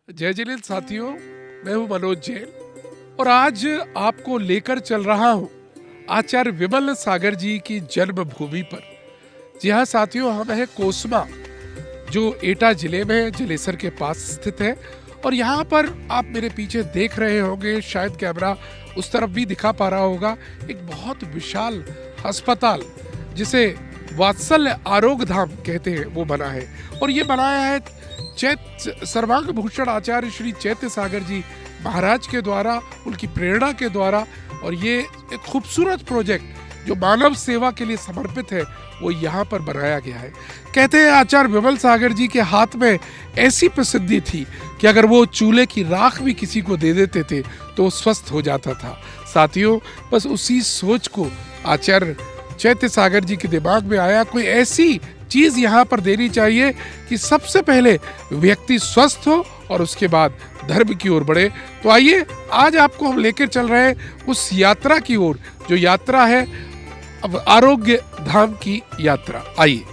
जय जिलेन साथियों, मैं हूं मनोज जैन और आज आपको लेकर चल रहा हूं आचार्य विमल सागर जी की जन्मभूमि पर। जी हाँ साथियों, हम हैं कोसमा जो एटा जिले में जलेसर के पास स्थित है। और यहाँ पर आप मेरे पीछे देख रहे होंगे, शायद कैमरा उस तरफ भी दिखा पा रहा होगा, एक बहुत विशाल अस्पताल जिसे वात्सल्य आरोग्य धाम कहते हैं वो बना है। और ये बनाया है सर्वांग भूषण आचार्य श्री चैत्य सागर जी महाराज के द्वारा, उनकी प्रेरणा के द्वारा। और ये एक खूबसूरत प्रोजेक्ट जो मानव सेवा के लिए समर्पित है वो यहाँ पर बनाया गया है। कहते हैं आचार्य विमल सागर जी के हाथ में ऐसी प्रसिद्धि थी कि अगर वो चूल्हे की राख भी किसी को दे देते थे तो वो स्वस्थ हो जाता था। साथियों, बस उसी सोच को आचार्य चैत्य सागर जी के दिमाग में आया, कोई ऐसी चीज यहाँ पर देनी चाहिए कि सबसे पहले व्यक्ति स्वस्थ हो और उसके बाद धर्म की ओर बढ़े। तो आइए आज आपको हम लेकर चल रहे हैं उस यात्रा की ओर, जो यात्रा है अब आरोग्य धाम की यात्रा। आइए।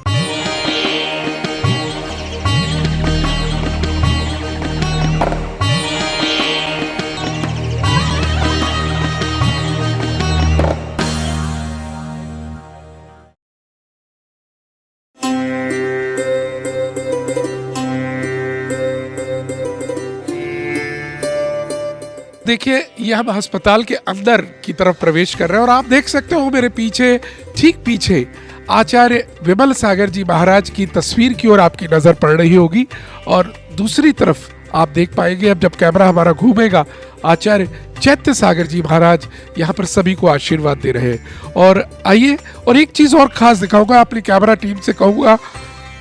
देखिए, ये हम अस्पताल के अंदर की तरफ प्रवेश कर रहे हैं और आप देख सकते हो मेरे पीछे, ठीक पीछे आचार्य विमल सागर जी महाराज की तस्वीर की ओर आपकी नजर पड़ रही होगी। और दूसरी तरफ आप देख पाएंगे, अब जब कैमरा हमारा घूमेगा, आचार्य चैत्य सागर जी महाराज यहाँ पर सभी को आशीर्वाद दे रहे हैं। और आइए, और एक चीज और खास दिखाऊंगा, अपनी कैमरा टीम से कहूंगा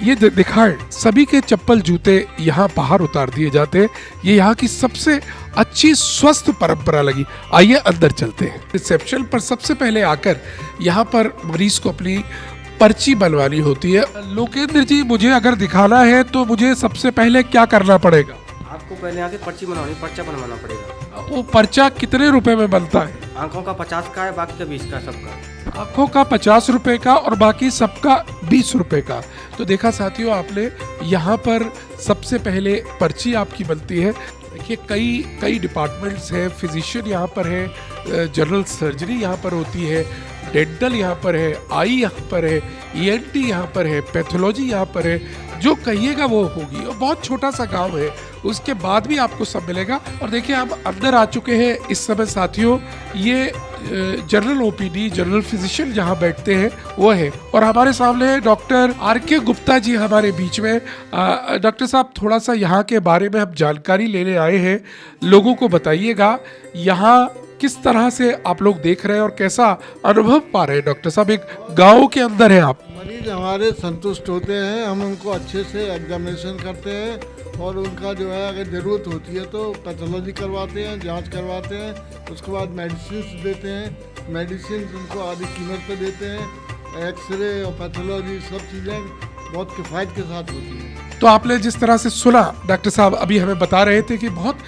ये दिखाएं, सभी के चप्पल जूते यहाँ बाहर उतार दिए जाते हैं। ये यहाँ की सबसे अच्छी स्वस्थ परंपरा लगी। आइए अंदर चलते हैं। रिसेप्शन पर सबसे पहले आकर यहाँ पर मरीज को अपनी पर्ची बनवानी होती है। लोकेंद्र जी, मुझे अगर दिखाना है तो मुझे सबसे पहले क्या करना पड़ेगा? आपको पहले आके पर्ची पर्चा बनवाना पड़ेगा। वो पर्चा कितने रुपए में बनता है? आंखों का 50 का है, बाकी का 20 का सबका। आंखों का 50 रुपए का और बाकी सबका 20 रुपए का। तो देखा साथियों आपने, यहाँ पर सबसे पहले पर्ची आपकी बनती है। देखिए, कई डिपार्टमेंट्स हैं। फिजिशियन यहाँ पर है, जनरल सर्जरी यहाँ पर होती है, डेंटल यहाँ पर है, आई यहाँ पर है, ENT यहाँ पर है, पैथोलॉजी यहाँ पर है। जो कहिएगा वो होगी। और बहुत छोटा सा गांव है, उसके बाद भी आपको सब मिलेगा। और देखिए, हम अंदर आ चुके हैं इस समय साथियों। ये जनरल OPD, जनरल फिजिशियन जहाँ बैठते हैं वो है। और हमारे सामने है डॉक्टर RK गुप्ता जी हमारे बीच में। डॉक्टर साहब, थोड़ा सा यहाँ के बारे में हम जानकारी लेने आए हैं, लोगों को बताइएगा यहाँ किस तरह से आप लोग देख रहे हैं और कैसा अनुभव पा रहे हैं। डॉक्टर साहब, एक गाँव के अंदर है आप। मरीज हमारे संतुष्ट होते हैं, हम उनको अच्छे से एग्जामिनेशन करते हैं और उनका जो है अगर ज़रूरत होती है तो पैथोलॉजी करवाते हैं, जांच करवाते हैं, उसके बाद मेडिसिन देते हैं। मेडिसिन उनको आधी कीमत पे देते हैं। एक्सरे और पैथोलॉजी सब चीज़ें बहुत किफ़ायत के साथ होती हैं। तो आपने जिस तरह से सुना, डॉक्टर साहब अभी हमें बता रहे थे कि बहुत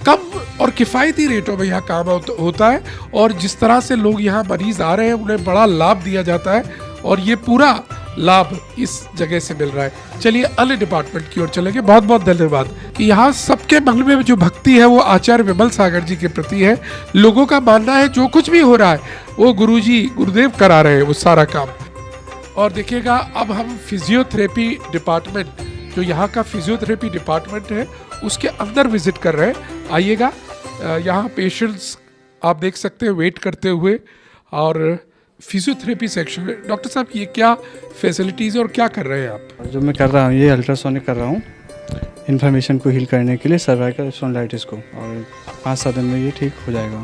कम और किफ़ायती रेटों में यहाँ काम होता है। और जिस तरह से लोग यहाँ मरीज आ रहे हैं उन्हें बड़ा लाभ दिया जाता है और ये पूरा लाभ इस जगह से मिल रहा है। चलिए अन्य डिपार्टमेंट की ओर चलेंगे। बहुत बहुत धन्यवाद कि यहाँ सबके मन में जो भक्ति है वो आचार्य विमल सागर जी के प्रति है। लोगों का मानना है जो कुछ भी हो रहा है वो गुरुदेव करा रहे हैं वो सारा काम। और देखिएगा, अब हम फिजियोथेरेपी डिपार्टमेंट, जो यहाँ का फिजियोथेरेपी डिपार्टमेंट है, उसके अंदर विजिट कर रहे हैं। आइएगा, यहाँ पेशेंट्स आप देख सकते हैं वेट करते हुए। और फिजियोथेरेपी सेक्शन में डॉक्टर साहब, ये क्या फैसिलिटीज़ और क्या कर रहे हैं आप? जो मैं कर रहा हूँ, ये अल्ट्रासोनिक कर रहा हूँ इन्फॉर्मेशन को हील करने के लिए, सर्वाइकल स्पॉन्डिलाइटिस को। और 5-7 दिन में ये ठीक हो जाएगा।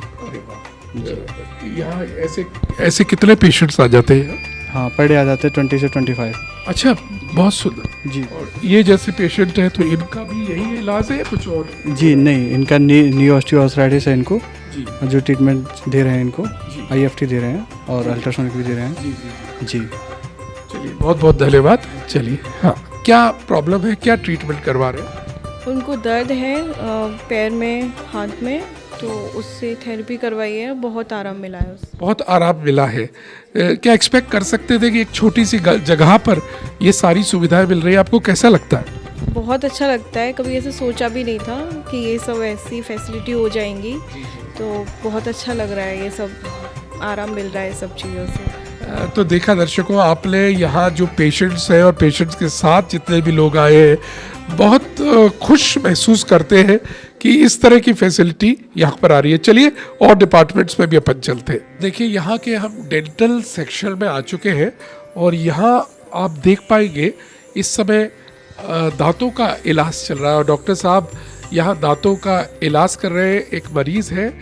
यहाँ ऐसे कितने पेशेंट्स आ जाते हैं? हाँ, पर डे आ जाते हैं 20 से 25। अच्छा, बहुत सुंदर जी। और ये जैसे पेशेंट है तो इनका भी यही इलाज है या कुछ और? जी नहीं, इनका नी ऑस्टियोआर्थराइटिस है इनको जी। जो ट्रीटमेंट दे रहे हैं इनको, IFT दे रहे हैं और अल्ट्रासोनिक भी दे रहे हैं। जी। चलिए, बहुत बहुत धन्यवाद। चलिए, हाँ, क्या प्रॉब्लम है, क्या ट्रीटमेंट करवा रहे हैं? उनको दर्द है पैर में, हाथ में, तो उससे थेरेपी करवाई है, बहुत आराम मिला है उससे। बहुत आराम मिला है। क्या एक्सपेक्ट कर सकते थे कि एक छोटी सी जगह पर ये सारी सुविधाएं मिल रही है? आपको कैसा लगता है? बहुत अच्छा लगता है, कभी ऐसे सोचा भी नहीं था कि ये सब ऐसी फैसिलिटी हो जाएंगी, तो बहुत अच्छा लग रहा है, ये सब आराम मिल रहा है सब चीज़ों से। तो देखा दर्शकों, आपने यहाँ जो पेशेंट्स हैं और पेशेंट्स के साथ जितने भी लोग आए हैं, बहुत खुश महसूस करते हैं कि इस तरह की फैसिलिटी यहाँ पर आ रही है। चलिए और डिपार्टमेंट्स में भी अपन चलते हैं। देखिए यहाँ के हम डेंटल सेक्शन में आ चुके हैं और यहाँ आप देख पाएंगे इस समय दांतों का इलाज चल रहा है और डॉक्टर साहब यहाँ दांतों का इलाज कर रहे हैं। एक मरीज़ है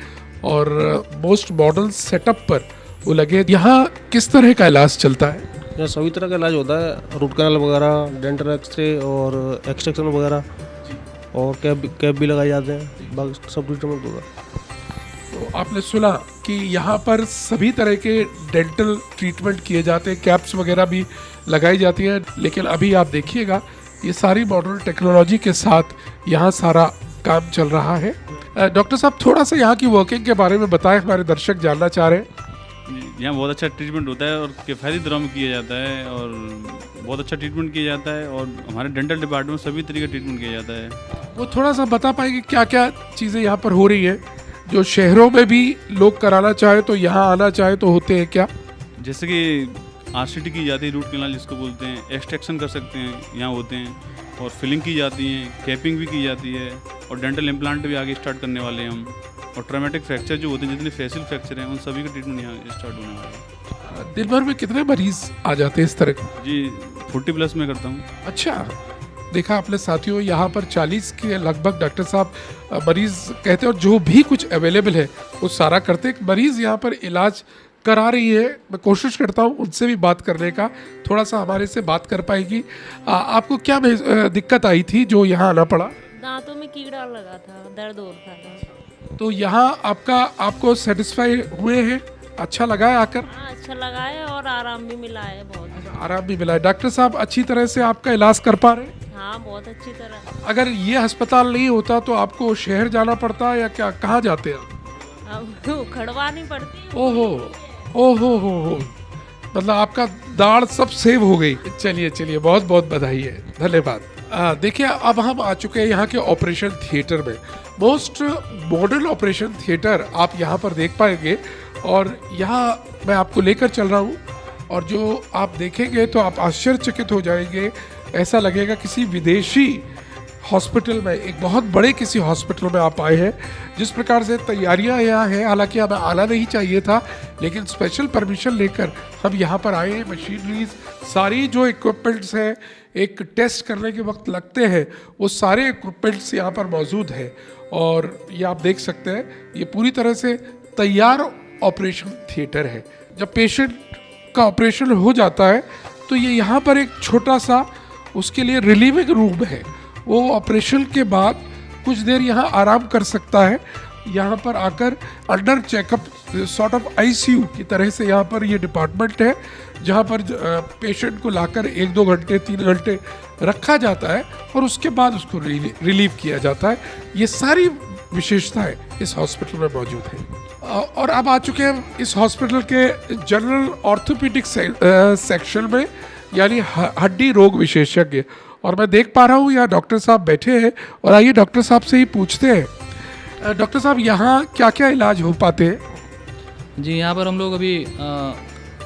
और मोस्ट मॉडर्न सेटअप पर वो लगे। यहाँ किस तरह का इलाज चलता है? यहाँ सभी तरह का इलाज होता है, रूट कैनल वगैरह, डेंटल एक्सरे और एक्सट्रैक्शन वगैरह, और कैप भी लगाए जाते हैं, बाकी सब ट्रीटमेंट होगा। तो आपने सुना कि यहाँ पर सभी तरह के डेंटल ट्रीटमेंट किए जाते हैं, कैप्स वगैरह भी लगाई जाती हैं। लेकिन अभी आप देखिएगा ये सारी मॉडर्न टेक्नोलॉजी के साथ यहाँ सारा काम चल रहा है। डॉक्टर साहब थोड़ा सा यहाँ की वर्किंग के बारे में बताएं, हमारे दर्शक जानना चाह रहे हैं। यहाँ बहुत अच्छा ट्रीटमेंट होता है और किफ़ायती दरों में किया जाता है और बहुत अच्छा ट्रीटमेंट किया जाता है और हमारे डेंटल डिपार्टमेंट में सभी तरीके का ट्रीटमेंट किया जाता है। वो थोड़ा सा बता पाएंगे क्या क्या चीज़ें यहाँ पर हो रही है जो शहरों में भी लोग कराना चाहे तो यहाँ आना चाहे तो होते हैं क्या? जैसे कि RCT की जाती है, रूट कैनाल जिसको बोलते हैं, एक्सट्रैक्शन कर सकते हैं, यहाँ होते हैं, और फिलिंग की जाती है, कैपिंग भी की जाती है और डेंटल इम्प्लांट भी आगे स्टार्ट करने वाले हैं हम। और ट्रॉमेटिक फ्रैक्चर जो होते हैं, जितने फेशियल फ्रैक्चर हैं, उन सभी का ट्रीटमेंट यहाँ स्टार्ट होने वाला है। दिन भर में कितने मरीज आ जाते हैं इस तरह के? जी 40+ में करता हूँ। अच्छा, देखा आपने साथियों, यहाँ पर 40 के लगभग डॉक्टर साहब मरीज कहते हैं और जो भी कुछ अवेलेबल है वो सारा करते हैं। मरीज यहाँ पर इलाज करा रही है, मैं कोशिश करता हूँ उनसे भी बात करने का, थोड़ा सा हमारे से बात कर पाएगी। आपको क्या दिक्कत आई थी जो यहाँ आना पड़ा? दांतों में कीड़ा लगा था, दर्द हो रहा था। तो यहाँ आपको सेटिस्फाई हुए हैं? अच्छा लगा है आकर? हाँ, अच्छा लगा है और आराम भी मिला है, बहुत आराम भी मिला है। डॉक्टर साहब अच्छी तरह से आपका इलाज कर पा रहे हैं? हाँ, बहुत अच्छी तरह। अगर ये अस्पताल नहीं होता तो आपको शहर जाना पड़ता या क्या, कहाँ जाते हैं आप? अब खड़वानी पड़ती। ओहो हो, मतलब आपका दाढ़ सब सेव हो गई। चलिए बहुत बहुत बधाई है, धन्यवाद। देखिए अब हम आ चुके हैं यहाँ के ऑपरेशन थिएटर में। मोस्ट मॉडर्न ऑपरेशन थिएटर आप यहाँ पर देख पाएंगे और यहाँ मैं आपको लेकर चल रहा हूँ और जो आप देखेंगे तो आप आश्चर्यचकित हो जाएंगे। ऐसा लगेगा किसी विदेशी हॉस्पिटल में, एक बहुत बड़े किसी हॉस्पिटल में आप आए हैं। जिस प्रकार से तैयारियां यहाँ हैं, हालांकि हमें आना नहीं चाहिए था, लेकिन स्पेशल परमिशन लेकर हम यहाँ पर आए हैं। मशीनरीज, सारी जो इक्विपमेंट्स हैं एक टेस्ट करने के वक्त लगते हैं, वो सारे इक्विपमेंट्स यहाँ पर मौजूद हैं और ये आप देख सकते हैं, ये पूरी तरह से तैयार ऑपरेशन थिएटर है। जब पेशेंट का ऑपरेशन हो जाता है तो ये यहाँ पर एक छोटा सा उसके लिए रिलीविंग रूम है। वो ऑपरेशन के बाद कुछ देर यहाँ आराम कर सकता है। यहाँ पर आकर under checkup sort of ICU की तरह से यहाँ पर ये डिपार्टमेंट है, जहाँ पर पेशेंट को लाकर 1-2 घंटे 3 घंटे रखा जाता है और उसके बाद उसको रिलीव किया जाता है। ये सारी विशेषताएं इस हॉस्पिटल में मौजूद हैं। और अब आ चुके हैं इस हॉस्पिटल के जनरल ऑर्थोपेडिक सेक्शन में, यानी हड्डी रोग विशेषज्ञ। और मैं देख पा रहा हूँ यहाँ डॉक्टर साहब बैठे हैं और आइए डॉक्टर साहब से ही पूछते हैं। डॉक्टर साहब यहाँ क्या क्या इलाज हो पाते हैं? जी, यहाँ पर हम लोग अभी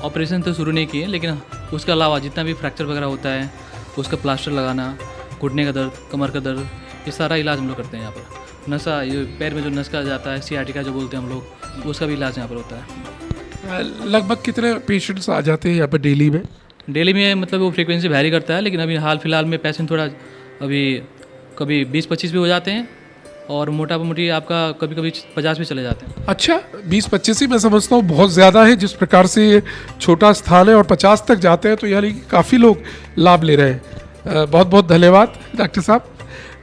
ऑपरेशन तो शुरू नहीं किए, लेकिन उसके अलावा जितना भी फ्रैक्चर वगैरह होता है उसका प्लास्टर लगाना, घुटने का दर्द, कमर का दर्द, ये सारा इलाज हम लोग करते हैं यहाँ पर। नसा, ये पैर में जो नस का जाता है, sciatica जो बोलते हैं हम लोग, उसका भी इलाज यहाँ पर होता है। लगभग कितने पेशेंट्स आ जाते हैं यहाँ पर डेली में? डेली में मतलब वो फ्रीक्वेंसी वैरी करता है, लेकिन अभी हाल फिलहाल में पेशेंट थोड़ा अभी कभी 20-25 भी हो जाते हैं और मोटा मोटी आपका कभी कभी 50 भी चले जाते हैं। अच्छा, 20-25 ही मैं समझता हूँ बहुत ज़्यादा है। जिस प्रकार से ये छोटा स्थान है और 50 तक जाते हैं तो यानी कि काफ़ी लोग लाभ ले रहे हैं। बहुत बहुत धन्यवाद डॉक्टर साहब।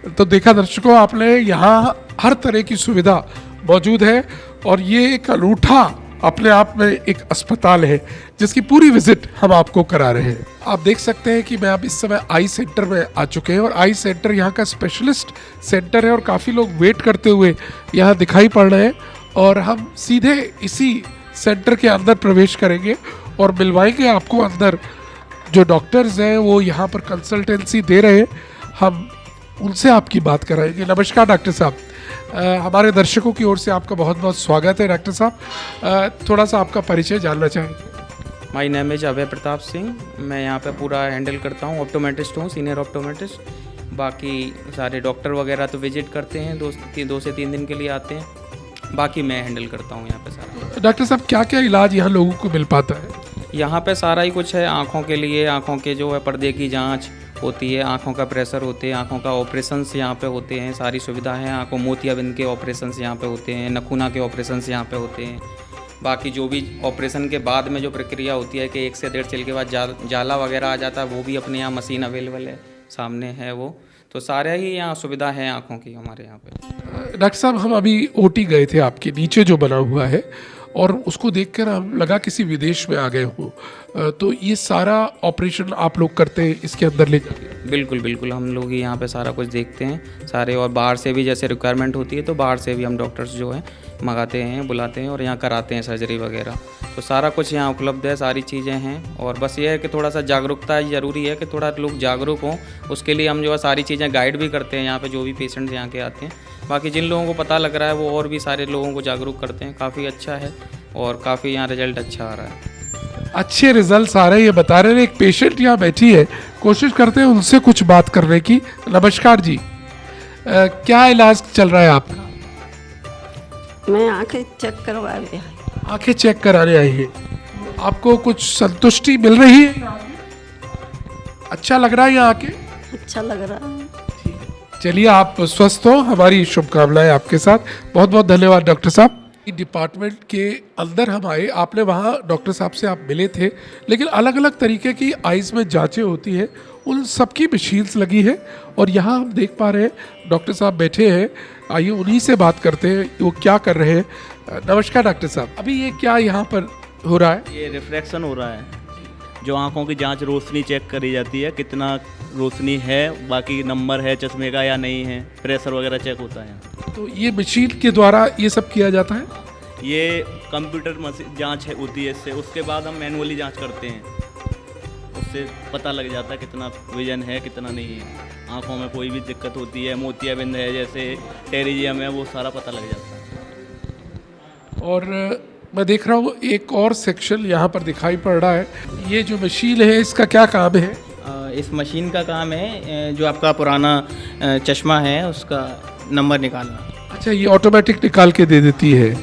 तो देखा दर्शकों, आपने यहाँ हर तरह की सुविधा मौजूद है और ये एक अनूठा अपने आप में एक अस्पताल है जिसकी पूरी विजिट हम आपको करा रहे हैं। आप देख सकते हैं कि मैं अब इस समय आई सेंटर में आ चुके हैं और आई सेंटर यहाँ का स्पेशलिस्ट सेंटर है और काफ़ी लोग वेट करते हुए यहाँ दिखाई पड़ रहे हैं और हम सीधे इसी सेंटर के अंदर प्रवेश करेंगे और मिलवाएंगे आपको अंदर जो डॉक्टर्स हैं वो यहाँ पर कंसल्टेंसी दे रहे हैं। हम उनसे आपकी बात कराएंगे। नमस्कार डॉक्टर साहब, हमारे दर्शकों की ओर से आपका बहुत बहुत स्वागत है। डॉक्टर साहब, थोड़ा सा आपका परिचय जानना चाहेंगे। माई नेम इज अभय प्रताप सिंह। मैं यहाँ पे पूरा हैंडल करता हूँ, ऑप्टोमेट्रिस्ट हूँ, सीनियर ऑप्टोमेट्रिस्ट। बाकी सारे डॉक्टर वगैरह तो विजिट करते हैं, 2 से 3 दिन के लिए आते हैं। बाकी मैं हैंडल करता हूँ यहाँ पे सारा। डॉक्टर साहब, क्या क्या इलाज यहाँ लोगों को मिल पाता है? यहाँ पे सारा ही कुछ है। आँखों के लिए आँखों के जो है पर्दे की जांच होती है, आँखों का प्रेशर होते हैं, आँखों का ऑपरेशंस यहाँ पे होते हैं, सारी सुविधा है। आँखों मोतियाबिंद के ऑपरेशंस यहाँ पे होते हैं, नखूना के ऑपरेशंस यहाँ पे होते हैं। बाकी जो भी ऑपरेशन के बाद में जो प्रक्रिया होती है कि 1 से 1.5 साल के बाद जाला वगैरह आ जाता है, वो भी अपने यहाँ मशीन अवेलेबल है, सामने है वो। तो सारे ही यहाँ सुविधा है आँखों की हमारे यहाँ पे। डॉक्टर साहब, हम अभी ओटी गए थे आपके नीचे जो बना हुआ है, और उसको देखकर हम लगा किसी विदेश में आ गए हो। तो ये सारा ऑपरेशन आप लोग करते हैं इसके अंदर ले जाके? बिल्कुल बिल्कुल, हम लोग ही यहाँ पे सारा कुछ देखते हैं सारे। और बाहर से भी जैसे रिक्वायरमेंट होती है तो बाहर से भी हम डॉक्टर्स जो है मंगाते हैं, बुलाते हैं और यहाँ कराते हैं सर्जरी वगैरह। तो सारा कुछ यहाँ उपलब्ध है, सारी चीज़ें हैं। और बस ये है कि थोड़ा सा जागरूकता ज़रूरी है कि थोड़ा लोग जागरूक हों। उसके लिए हम जो है सारी चीज़ें गाइड भी करते हैं यहाँ पे जो भी पेशेंट्स यहाँ के आते हैं। बाकी जिन लोगों को पता लग रहा है वो और भी सारे लोगों को जागरूक करते हैं। काफ़ी अच्छा है और काफ़ी यहाँ रिजल्ट अच्छा आ रहा है। अच्छे रिजल्ट्स आ रहे हैं, ये बता रहे हैं। एक पेशेंट यहाँ बैठी है, कोशिश करते हैं उनसे कुछ बात करने की। नमस्कार जी, क्या इलाज चल रहा है आपका? मैं आंखें चेक करवा रही हूँ। आंखें चेक कराने आई है, आपको कुछ संतुष्टि मिल रही है? अच्छा लग रहा है यहाँ आके? अच्छा लग रहा है। चलिए, आप स्वस्थ हो, हमारी शुभकामनाएं आपके साथ। बहुत बहुत धन्यवाद डॉक्टर साहब। डिपार्टमेंट के अंदर हम आए, आपने वहाँ डॉक्टर साहब से आप मिले थे, लेकिन अलग अलग तरीके की आइज़ में जांचें होती हैं, उन सबकी मशीन्स लगी है। और यहाँ हम देख पा रहे हैं डॉक्टर साहब बैठे हैं, आइए उन्हीं से बात करते हैं वो क्या कर रहे हैं। नमस्कार डॉक्टर साहब, अभी ये क्या यहाँ पर हो रहा है? ये रिफ्रैक्शन हो रहा है, जो आंखों की जांच रोशनी चेक करी जाती है, कितना रोशनी है, बाकी नंबर है चश्मे का या नहीं है, प्रेशर वगैरह चेक होता है। तो ये मशीन के द्वारा ये सब किया जाता है? ये कंप्यूटर जांच है होती है इससे, उसके बाद हम मैनुअली जांच करते हैं, उससे पता लग जाता है कितना विजन है कितना नहीं है। आंखों में कोई भी दिक्कत होती है, मोतियाबिंद है जैसे टेरिजियम है, वो सारा पता लग जाता है। और मैं देख रहा हूँ एक और सेक्शन यहाँ पर दिखाई पड़ रहा है। ये जो मशीन है इसका क्या काम है? इस मशीन का काम है जो आपका पुराना चश्मा है उसका नंबर निकालना। अच्छा, ये ऑटोमेटिक निकाल के दे देती है।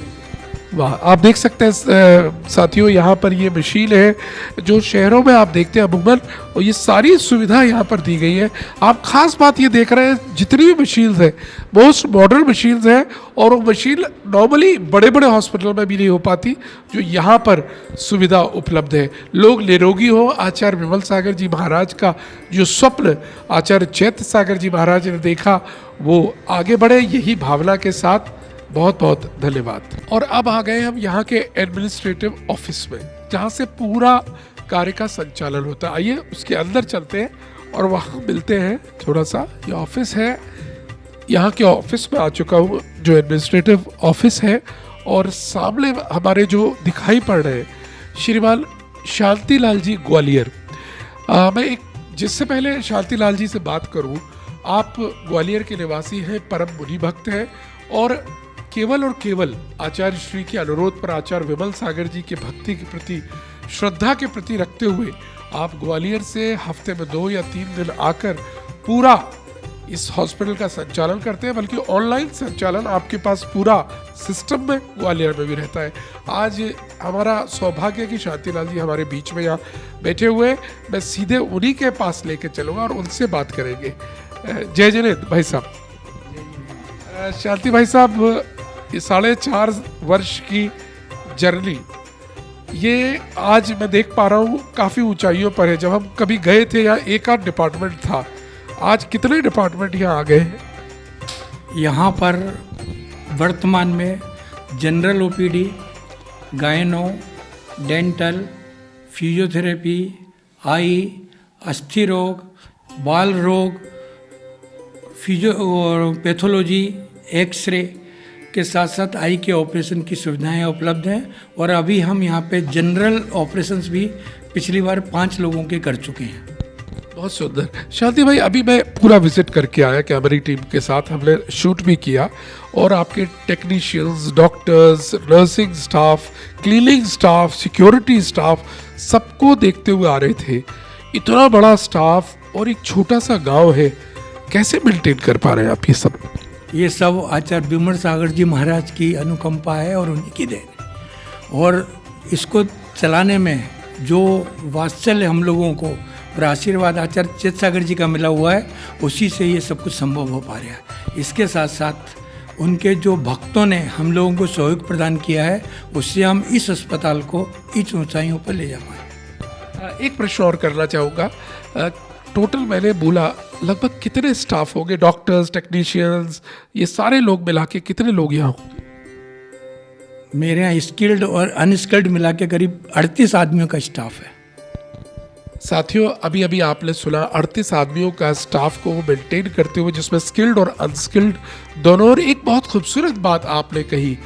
वाह, आप देख सकते हैं साथियों, यहाँ पर ये मशीन है जो शहरों में आप देखते हैं अमूमन, और ये सारी सुविधा यहाँ पर दी गई है। आप खास बात ये देख रहे हैं, जितनी भी मशीन्स हैं मोस्ट मॉडर्न मशीन्स हैं, और वो मशीन नॉर्मली बड़े बड़े हॉस्पिटल में भी नहीं हो पाती, जो यहाँ पर सुविधा उपलब्ध है। लोग निरोगी हो, आचार्य विमल सागर जी महाराज का जो स्वप्न आचार्य चैत्र सागर जी महाराज ने देखा वो आगे बढ़े, यही भावना के साथ बहुत बहुत धन्यवाद। और अब आ गए हम यहाँ के एडमिनिस्ट्रेटिव ऑफिस में, जहाँ से पूरा कार्य का संचालन होता है। आइए उसके अंदर चलते हैं और वहाँ मिलते हैं थोड़ा सा। ये ऑफिस है, यहाँ के ऑफिस में आ चुका हूँ जो एडमिनिस्ट्रेटिव ऑफिस है, और सामने हमारे जो दिखाई पड़ रहे हैं श्रीमान शांतिलाल जी ग्वालियर। मैं एक जिससे पहले शांतिलाल जी से बात करूँ, आप ग्वालियर के निवासी हैं, परम मुनि भक्त हैं, और केवल आचार्य श्री के अनुरोध पर आचार्य विमल सागर जी के भक्ति के प्रति, श्रद्धा के प्रति रखते हुए आप ग्वालियर से हफ्ते में 2 या 3 दिन आकर पूरा इस हॉस्पिटल का संचालन करते हैं। बल्कि ऑनलाइन संचालन आपके पास पूरा सिस्टम में ग्वालियर में भी रहता है। आज हमारा सौभाग्य कि शांतिलाल जी हमारे बीच में यहाँ बैठे हुए, मैं सीधे उन्हीं के पास लेके चलूँगा और उनसे बात करेंगे। जय जिनेंद्र भाई साहब। शांति भाई साहब, ये 4.5 वर्ष की जर्नी, ये आज मैं देख पा रहा हूँ काफ़ी ऊंचाइयों पर है। जब हम कभी गए थे यहाँ एक आध डिपार्टमेंट था, आज कितने डिपार्टमेंट यहाँ आ गए हैं? यहाँ पर वर्तमान में जनरल ओपीडी, गायनो, डेंटल, फिजियोथेरेपी, आई, अस्थि रोग, बाल रोग, पैथोलॉजी, एक्सरे के साथ साथ आई के ऑपरेशन की सुविधाएं उपलब्ध हैं। और अभी हम यहाँ पे जनरल ऑपरेशंस भी पिछली बार 5 लोगों के कर चुके हैं। बहुत सुंदर। शांति भाई, अभी मैं पूरा विजिट करके आया कैमरे टीम के साथ, हमने शूट भी किया और आपके technicians, doctors, nursing staff, cleaning staff, security staff सबको देखते हुए आ रहे थे। इतना बड़ा स्टाफ और एक छोटा सा गांव है, कैसे मेंटेन कर पा रहे हैं आप ये सब? ये सब आचार्य विमल सागर जी महाराज की अनुकंपा है और उन्हीं की देन है। और इसको चलाने में जो वात्सल्य हम लोगों को और आशीर्वाद आचार्य चेत सागर जी का मिला हुआ है, उसी से ये सब कुछ संभव हो पा रहा है। इसके साथ साथ उनके जो भक्तों ने हम लोगों को सहयोग प्रदान किया है, उससे हम इस अस्पताल को इस ऊंचाइयों पर ले जा पाए। एक प्रश्न और करना चाहूँगा, टोटल मैंने बोला लगभग कितने स्टाफ होंगे, डॉक्टर्स, टेक्नीशियंस, ये सारे लोग मिला के कितने लोग यहाँ होंगे? मेरे यहाँ स्किल्ड और अनस्किल्ड मिला के करीब 38 आदमियों का स्टाफ है। साथियों, अभी अभी आपने सुना 38 आदमियों का स्टाफ को मेंटेन करते हुए, जिसमें स्किल्ड और अनस्किल्ड दोनों। और एक बहुत खूबसूरत बात आपने कही,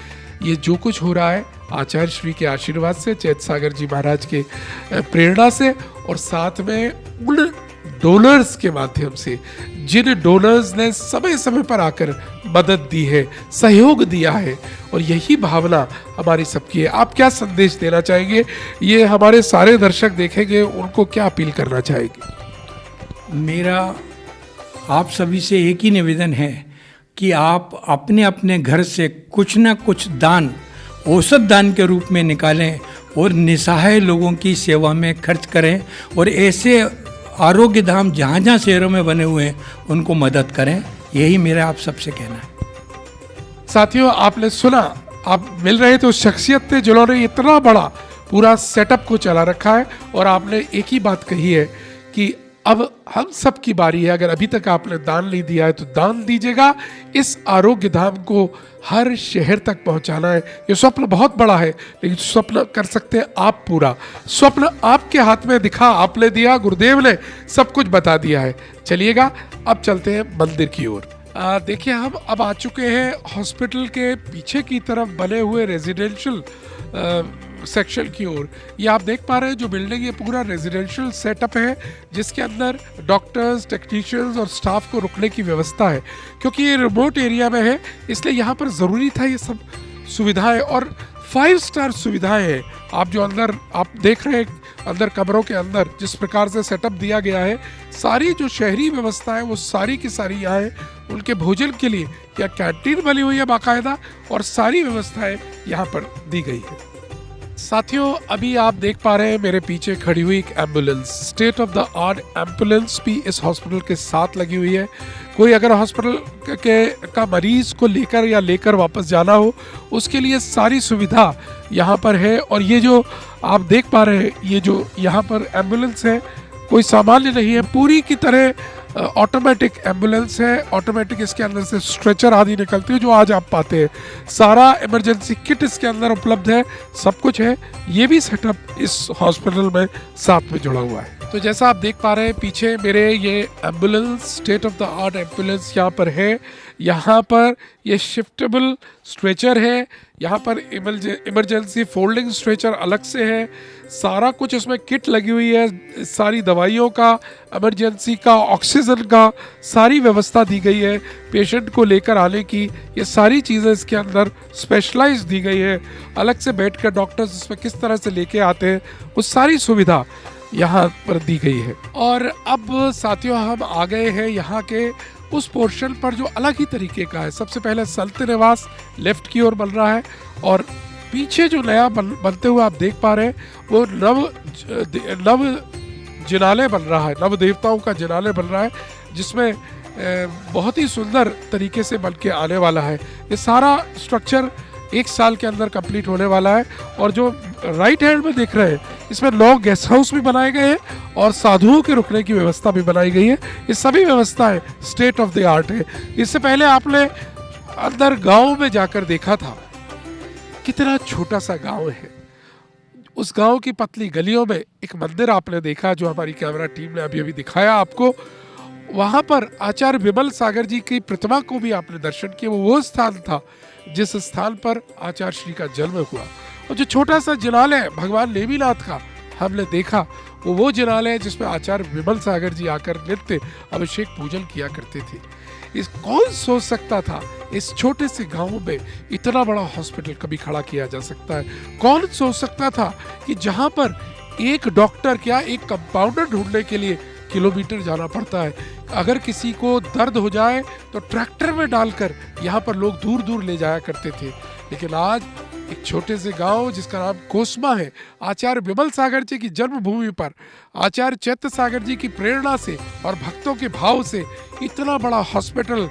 ये जो कुछ हो रहा है आचार्य श्री के आशीर्वाद से, चैत सागर जी महाराज के प्रेरणा से, और साथ में उन डोनर्स के माध्यम से, जिन डोनर्स ने समय समय पर आकर मदद दी है, सहयोग दिया है, और यही भावना हमारी सबकी है। आप क्या संदेश देना चाहेंगे? ये हमारे सारे दर्शक देखेंगे, उनको क्या अपील करना चाहेंगे? मेरा आप सभी से एक ही निवेदन है कि आप अपने अपने घर से कुछ ना कुछ दान, औसत दान के रूप में निकालें और निसहाय लोगों की सेवा में खर्च करें, और ऐसे आरोग्य धाम जहाँ जहाँ शहरों में बने हुए हैं उनको मदद करें। यही मेरा आप सबसे कहना है। साथियों, आपने सुना, आप मिल रहे थे उस शख्सियत थे जिन्होंने इतना बड़ा पूरा सेटअप को चला रखा है, और आपने एक ही बात कही है कि अब हम सब की बारी है। अगर अभी तक आपने दान नहीं दिया है तो दान दीजिएगा। इस आरोग्य धाम को हर शहर तक पहुंचाना है। ये स्वप्न बहुत बड़ा है, लेकिन स्वप्न कर सकते हैं आप पूरा। स्वप्न आपके हाथ में दिखा, आपने दिया, गुरुदेव ने सब कुछ बता दिया है। चलिएगा, अब चलते हैं मंदिर की ओर। देखिए, हम अब आ चुके हैं हॉस्पिटल के पीछे की तरफ बने हुए रेजिडेंशियल सेक्शन की ओर। ये आप देख पा रहे हैं जो बिल्डिंग, ये पूरा रेजिडेंशियल सेटअप है, जिसके अंदर डॉक्टर्स, टेक्नीशियंस और स्टाफ को रुकने की व्यवस्था है। क्योंकि ये रिमोट एरिया में है, इसलिए यहाँ पर ज़रूरी था ये सब सुविधाएं, और 5 स्टार सुविधाएं हैं। आप जो अंदर आप देख रहे हैं, अंदर कमरों के अंदर जिस प्रकार से सेटअप दिया गया है, सारी जो शहरी व्यवस्था है वो सारी की सारी यहाँ है। उनके भोजन के लिए या कैंटीन बनी हुई है बाकायदा, और सारी व्यवस्थाएं यहाँ पर दी गई है। साथियों, अभी आप देख पा रहे हैं मेरे पीछे खड़ी हुई एक ambulance, state of the art ambulance भी इस हॉस्पिटल के साथ लगी हुई है। कोई अगर हॉस्पिटल का मरीज को लेकर वापस जाना हो, उसके लिए सारी सुविधा यहाँ पर है। और ये जो आप देख पा रहे हैं, ये जो यहाँ पर एम्बुलेंस है, कोई सामान्य नहीं है, पूरी की तरह ऑटोमेटिक एम्बुलेंस है। ऑटोमेटिक इसके अंदर से स्ट्रेचर आदि निकलती है जो आज आप पाते हैं। सारा इमरजेंसी किट इसके अंदर उपलब्ध है, सब कुछ है। ये भी सेटअप इस हॉस्पिटल में साथ में जुड़ा हुआ है। तो जैसा आप देख पा रहे हैं पीछे मेरे, ये ambulance, state of the art ambulance यहाँ पर है। यहाँ पर ये शिफ्टेबल स्ट्रेचर है, यहाँ पर इमरजेंसी फोल्डिंग स्ट्रेचर अलग से है। सारा कुछ इसमें किट लगी हुई है, सारी दवाइयों का, इमरजेंसी का, ऑक्सीजन का, सारी व्यवस्था दी गई है। पेशेंट को लेकर आने की ये सारी चीज़ें इसके अंदर स्पेशलाइज दी गई है। अलग से बैठ कर डॉक्टर्स इसमें किस तरह से लेके आते हैं, वो सारी सुविधा यहाँ पर दी गई है। और अब साथियों, हम आ गए हैं यहाँ के उस पोर्शन पर जो अलग ही तरीके का है। सबसे पहले संत निवास लेफ्ट की ओर बन रहा है, और पीछे जो नया बनते हुए आप देख पा रहे हैं वो नव जिनालय बन रहा है, नव देवताओं का जिनालय बन रहा है, जिसमें बहुत ही सुंदर तरीके से बन के आने वाला है। ये सारा स्ट्रक्चर 1 साल के अंदर कंप्लीट होने वाला है। और जो राइट हैंड में देख रहे हैं, इसमें 9 गेस्ट हाउस भी बनाए गए हैं और साधुओं के रुकने की व्यवस्था भी बनाई गई है। ये सभी व्यवस्थाएं स्टेट ऑफ द आर्ट है। इससे पहले आपने अंदर गांव में जाकर देखा था, कितना छोटा सा गांव है। उस गांव की पतली गलियों में एक मंदिर आपने देखा, जो हमारी कैमरा टीम ने अभी अभी दिखाया आपको। वहां पर आचार्य विमल सागर जी की प्रतिमा को भी आपने दर्शन किया। वो स्थान था जिस स्थान पर आचार्य श्री का जन्म हुआ। और जो छोटा सा जिनालय भगवान नेमिनाथ का हमने देखा, वो जिनालय है जिसमें आचार्य विमल सागर जी आकर नित्य अभिषेक पूजन किया करते थे। इस कौन सोच सकता था इस छोटे से गांव में इतना बड़ा हॉस्पिटल कभी खड़ा किया जा सकता है? कौन सोच सकता था कि जहां पर एक डॉक्टर क्या एक कंपाउंडर ढूंढने के लिए किलोमीटर जाना पड़ता है। अगर किसी को दर्द हो जाए तो ट्रैक्टर में डालकर यहाँ पर लोग दूर दूर ले जाया करते थे। लेकिन आज एक छोटे से गांव जिसका नाम कोसमा है, आचार्य विमल सागर जी की जन्मभूमि पर आचार्य चैत्य सागर जी की प्रेरणा से और भक्तों के भाव से इतना बड़ा हॉस्पिटल,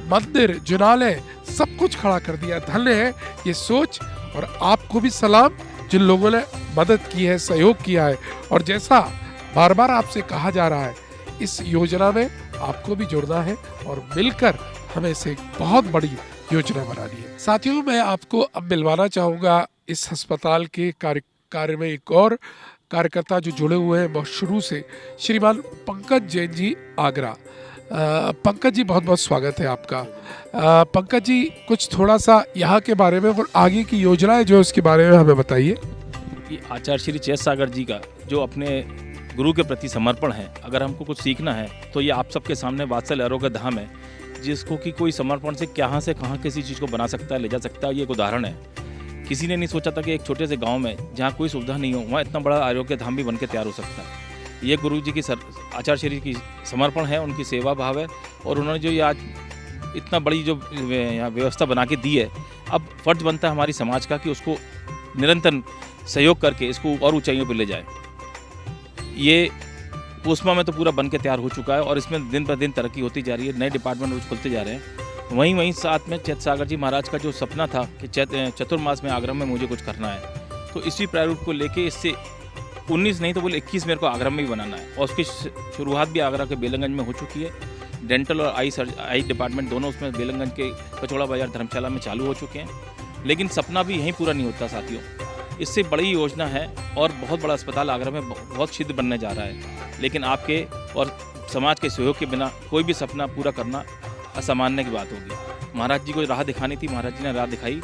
मंदिर, जिनालय सब कुछ खड़ा कर दिया। धन्य है ये सोच, और आपको भी सलाम जिन लोगों ने मदद की है, सहयोग किया है। और जैसा बार बार आपसे कहा जा रहा है, इस योजना में आपको भी जुड़ना है और मिलकर हमें इसे बहुत बड़ी योजना बनानी है। साथियों, मैं आपको अब मिलवाना चाहूँगा इस अस्पताल के कार्य में एक और कार्यकर्ता जो जुड़े हुए हैं बहुत शुरू से, श्रीमान पंकज जैन जी आगरा। पंकज जी, बहुत बहुत स्वागत है आपका। पंकज जी, कुछ थोड़ा सा यहाँ के बारे में और आगे की योजनाएं जो उसके बारे में हमें बताइए। आचार्य श्री चैत्य सागर जी का जो अपने गुरु के प्रति समर्पण है, अगर हमको कुछ सीखना है तो ये आप सबके सामने वात्सल्य आरोग्य धाम है, जिसको कि कोई समर्पण से कहाँ किसी चीज़ को बना सकता है, ले जा सकता है। ये एक उदाहरण है। किसी ने नहीं सोचा था कि एक छोटे से गांव में जहाँ कोई सुविधा नहीं हो, वहाँ इतना बड़ा आरोग्य धाम भी बन के तैयार हो सकता है। ये गुरु जी की आचार्य श्री की समर्पण है, उनकी सेवा भाव है, और उन्होंने जो ये आज इतना बड़ी जो यहाँ व्यवस्था बना के दी है, अब फर्ज बनता है हमारी समाज का कि उसको निरंतर सहयोग करके इसको और ऊंचाइयों पर ले जाए। ये कोसमा में तो पूरा बन के तैयार हो चुका है और इसमें दिन पर दिन तरक्की होती जा रही है, नए डिपार्टमेंट रोज खुलते जा रहे हैं। वहीं साथ में चैत्य सागर जी महाराज का जो सपना था कि चतुर्मास में आगरा में मुझे कुछ करना है, तो इसी प्रारूप को लेके इससे 19 नहीं तो बोले 21 मेरे को आगरा में भी बनाना है, और उसकी शुरुआत भी आगरा के बेलंगंज में हो चुकी है। डेंटल और आई डिपार्टमेंट दोनों उसमें बेलंगंज के कचौड़ा बाजार धर्मशाला में चालू हो चुके हैं। लेकिन सपना भी यहीं पूरा नहीं होता साथियों, इससे बड़ी योजना है और बहुत बड़ा अस्पताल आगरा में बहुत शीघ्र बनने जा रहा है। लेकिन आपके और समाज के सहयोग के बिना कोई भी सपना पूरा करना असामान्य की बात होगी। महाराज जी को राह दिखानी थी, महाराज जी ने राह दिखाई,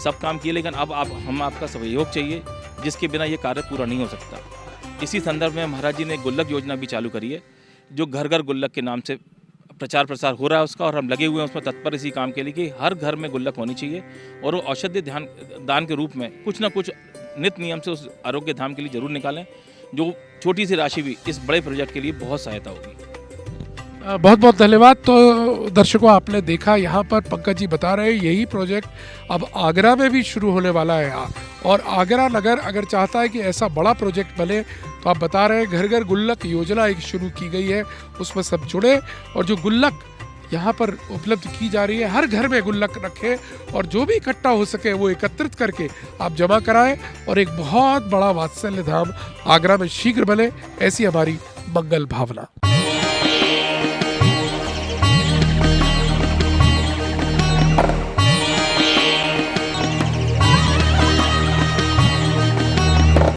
सब काम किए, लेकिन अब हम आपका सहयोग चाहिए, जिसके बिना ये कार्य पूरा नहीं हो सकता। इसी संदर्भ में महाराज जी ने गुल्लक योजना भी चालू करी है, जो घर घर गुल्लक के नाम से प्रचार प्रसार हो रहा है उसका, और हम लगे हुए हैं उसमें तत्पर इसी काम के लिए कि हर घर में गुल्लक होनी चाहिए, और वो औषधि दान के रूप में कुछ ना कुछ नित्य नियम से उस आरोग्य धाम के लिए जरूर निकालें, जो छोटी सी राशि भी इस बड़े प्रोजेक्ट के लिए बहुत सहायता होगी। बहुत बहुत धन्यवाद। तो दर्शकों, आपने देखा यहाँ पर पंकज जी बता रहे हैं यही प्रोजेक्ट अब आगरा में भी शुरू होने वाला है, और आगरा नगर अगर चाहता है कि ऐसा बड़ा प्रोजेक्ट बने, तो आप बता रहे हैं घर घर गुल्लक योजना एक शुरू की गई है, उसमें सब जुड़े, और जो गुल्लक यहाँ पर उपलब्ध की जा रही है, हर घर में गुल्लक रखें और जो भी इकट्ठा हो सके वो एकत्रित करके आप जमा कराएं, और एक बहुत बड़ा वात्सल्य धाम आगरा में शीघ्र बने, ऐसी हमारी मंगल भावना।